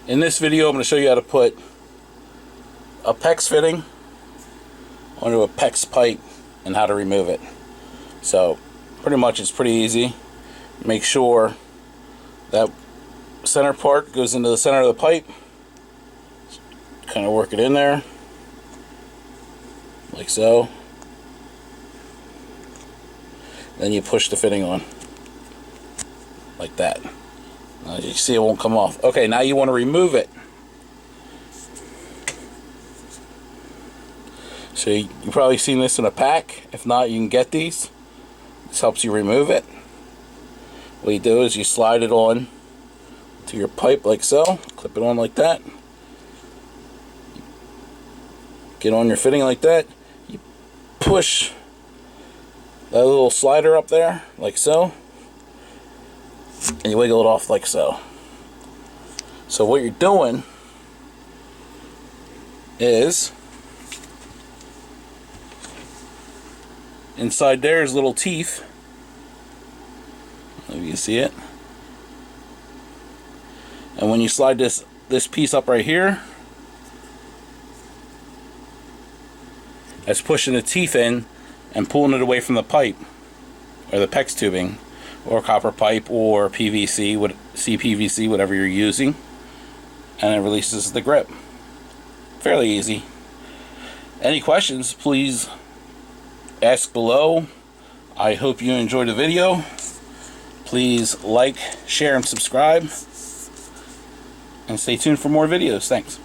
In this video, I'm going to show you how to put a PEX fitting onto a PEX pipe and how to remove it. So pretty much it's pretty easy. Make sure that center part goes into the center of the pipe. Kind of work it in there like so. Then you push the fitting on like that. As you see, it won't come off. Okay, now you want to remove it. So you've probably seen this in a pack. If not, you can get these. This helps you remove it. What you do is you slide it on to your pipe like so. Clip it on like that. Get on your fitting like that. You push that little slider up there like so. And you wiggle it off like so. So what you're doing is, inside there is little teeth. If you can see it. And when you slide this piece up right here, that's pushing the teeth in and pulling it away from the pipe, or the PEX tubing, or copper pipe, or PVC, CPVC, whatever you're using, and it releases the grip. Fairly easy. Any questions, please ask below. I hope you enjoyed the video. Please like, share, and subscribe, and stay tuned for more videos. Thanks.